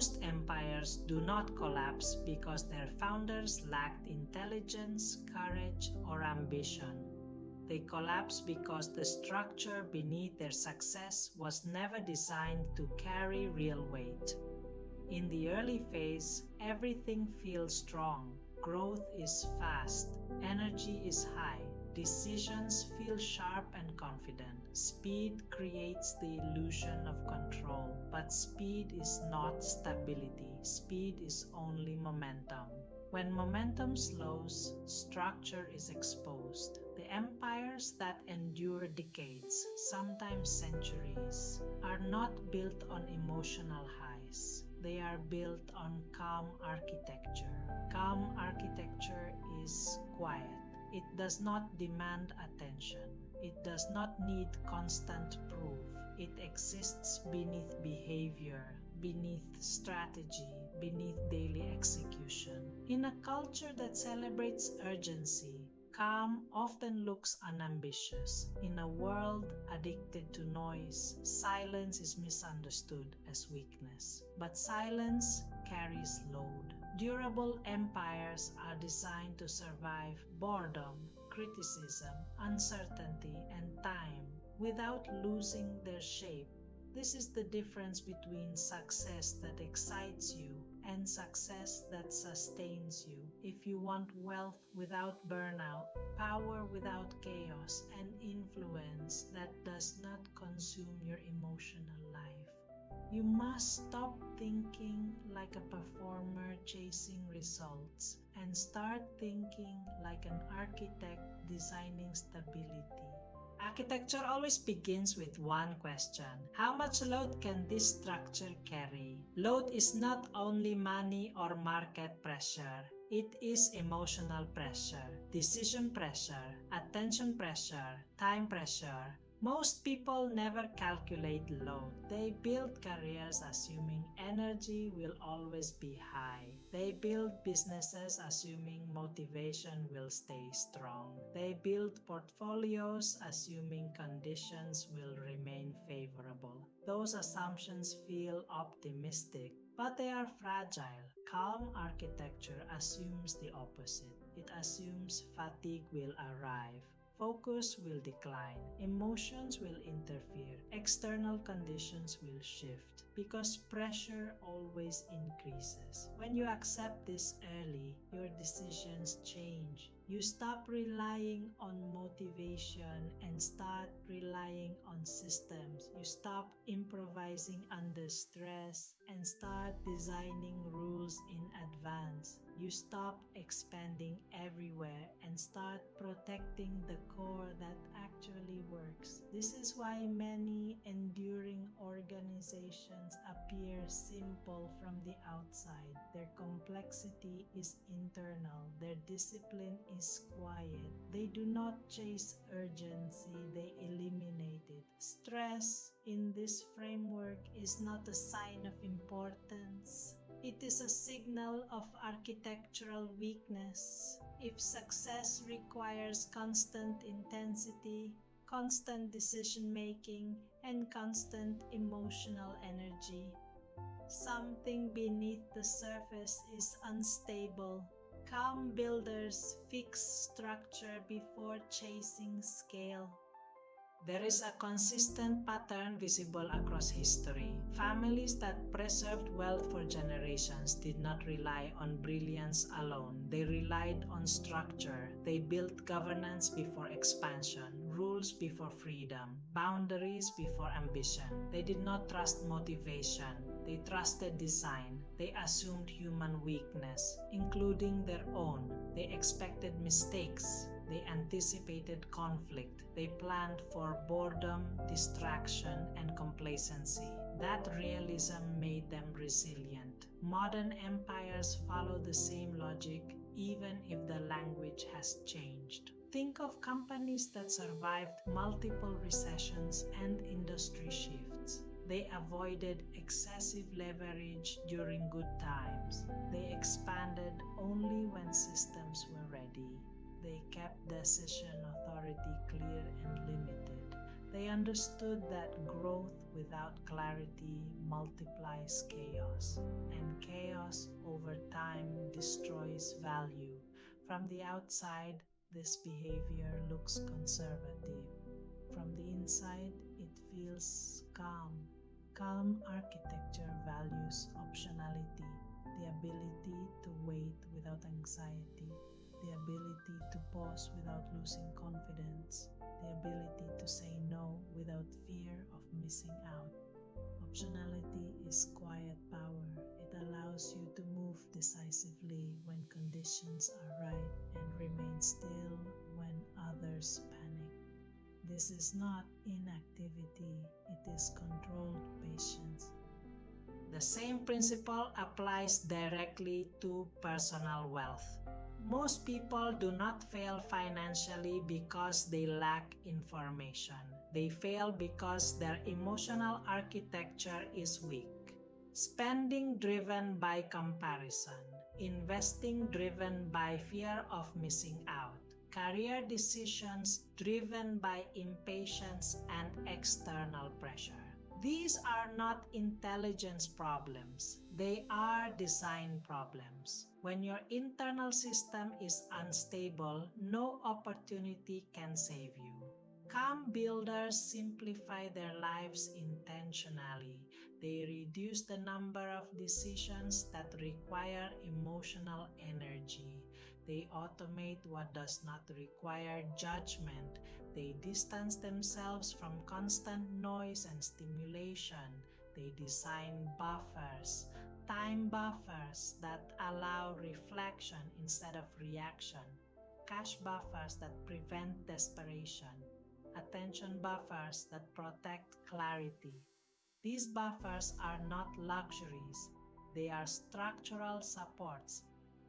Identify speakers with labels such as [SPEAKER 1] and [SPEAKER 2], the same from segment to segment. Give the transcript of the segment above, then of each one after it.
[SPEAKER 1] Most empires do not collapse because their founders lacked intelligence, courage, or ambition. They collapse because the structure beneath their success was never designed to carry real weight. In the early phase, everything feels strong. Growth is fast, energy is high, decisions feel sharp and confident. Speed creates the illusion of control, but speed is not stability. Speed is only momentum. When momentum slows, structure is exposed. The empires that endure decades, sometimes centuries, are not built on emotional highs. They are built on calm architecture. Calm architecture is quiet. It does not demand attention. It does not need constant proof. It exists beneath behavior, beneath strategy, beneath daily execution. In a culture that celebrates urgency, calm often looks unambitious. In a world addicted to noise, silence is misunderstood as weakness. But silence carries load. Durable empires are designed to survive boredom, criticism, uncertainty, and time without losing their shape. This is the difference between success that excites you and success that sustains you. If you want wealth without burnout, power without chaos, and influence that does not consume your emotional life, you must stop thinking like a performer chasing results and start thinking like an architect designing stability. Architecture always begins with one question. How much load can this structure carry? Load is not only money or market pressure. It is emotional pressure, decision pressure, attention pressure, time pressure. Most people never calculate load. They build careers assuming energy will always be high. They build businesses assuming motivation will stay strong. They build portfolios assuming conditions will remain favorable. Those assumptions feel optimistic, but they are fragile. Calm architecture assumes the opposite. It assumes fatigue will arrive. Focus will decline, emotions will interfere, external conditions will shift, because pressure always increases. When you accept this early, your decisions change. You stop relying on motivation and start relying on systems. You stop improvising under stress and start designing rules in advance. You stop expanding everywhere and start protecting the core that actually works. This is why many enduring organizations appear simple from the outside. Their complexity is internal. Their discipline is quiet. They do not chase urgency, they eliminate it. Stress in this framework is not a sign of importance. It is a signal of architectural weakness. If success requires constant intensity, constant decision-making, and constant emotional energy, something beneath the surface is unstable. Calm builders fix structure before chasing scale. There is a consistent pattern visible across history. Families that preserved wealth for generations did not rely on brilliance alone. They relied on structure. They built governance before expansion, rules before freedom, boundaries before ambition. They did not trust motivation. They trusted design. They assumed human weakness, including their own. They expected mistakes. They anticipated conflict. They planned for boredom, distraction, and complacency. That realism made them resilient. Modern empires follow the same logic, even if the language has changed. Think of companies that survived multiple recessions and industry shifts. They avoided excessive leverage during good times. They expanded only when systems were ready. They kept decision authority clear and limited. They understood that growth without clarity multiplies chaos, and chaos over time destroys value. From the outside, this behavior looks conservative. From the inside, it feels calm. Calm architecture values optionality, the ability to wait without anxiety, the ability to pause without losing confidence, the ability to say no without fear of missing out. Optionality is quiet power. It allows you to move decisively when conditions are right and remain still when others panic. This is not inactivity, it is controlled patience. The same principle applies directly to personal wealth. Most people do not fail financially because they lack information. They fail because their emotional architecture is weak. Spending driven by comparison, investing driven by fear of missing out, career decisions driven by impatience and external pressure. These are not intelligence problems, they are design problems. When your internal system is unstable, no opportunity can save you. Calm builders simplify their lives intentionally. They reduce the number of decisions that require emotional energy. They automate what does not require judgment. They distance themselves from constant noise and stimulation. They design buffers, time buffers that allow reflection instead of reaction, cash buffers that prevent desperation, attention buffers that protect clarity. These buffers are not luxuries, they are structural supports.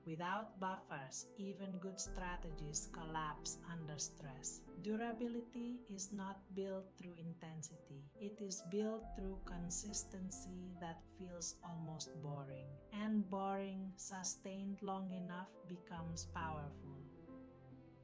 [SPEAKER 1] Without buffers, even good strategies collapse under stress. Durability is not built through intensity. It is built through consistency that feels almost boring. And boring, sustained long enough, becomes powerful.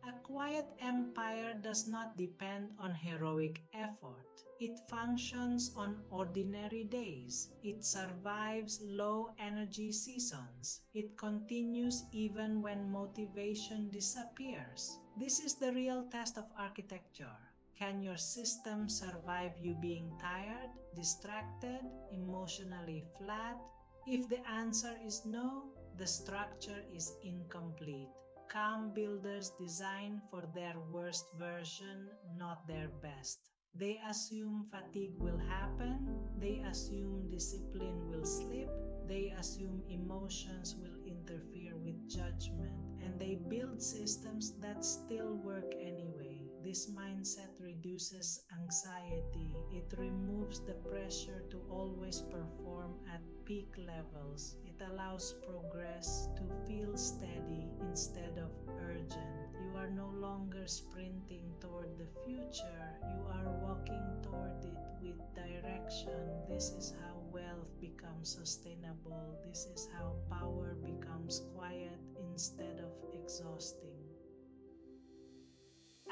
[SPEAKER 1] A quiet empire does not depend on heroic effort. It functions on ordinary days. It survives low-energy seasons. It continues even when motivation disappears. This is the real test of architecture. Can your system survive you being tired, distracted, emotionally flat? If the answer is no, the structure is incomplete. Calm builders design for their worst version, not their best. They assume fatigue will happen, they assume discipline will slip, they assume emotions will interfere with judgment, and they build systems that still work anyway. This mindset reduces anxiety. It removes the pressure to always perform at peak levels. It allows progress to feel steady instead of urgent. You are no longer sprinting toward the future. You are walking toward it with direction. This is how wealth becomes sustainable. This is how power becomes quiet instead of exhausting.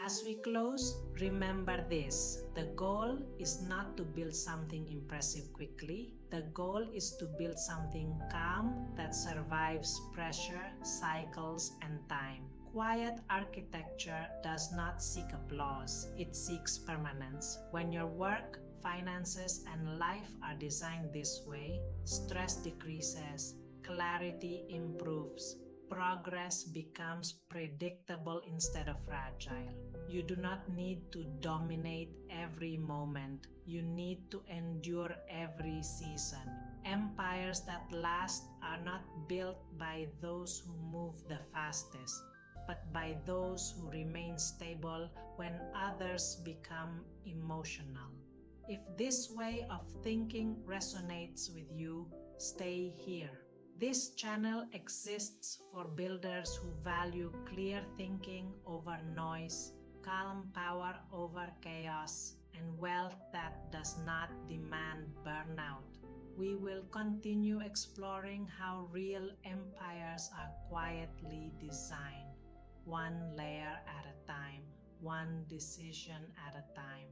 [SPEAKER 1] As we close, remember this. The goal is not to build something impressive quickly. The goal is to build something calm that survives pressure, cycles, and time. Quiet architecture does not seek applause. It seeks permanence. When your work, finances, and life are designed this way, stress decreases, clarity improves, progress becomes predictable instead of fragile. You do not need to dominate every moment. You need to endure every season. Empires that last are not built by those who move the fastest, but by those who remain stable when others become emotional. If this way of thinking resonates with you, stay here. This channel exists for builders who value clear thinking over noise, calm power over chaos, and wealth that does not demand burnout. We will continue exploring how real empires are quietly designed, one layer at a time, one decision at a time.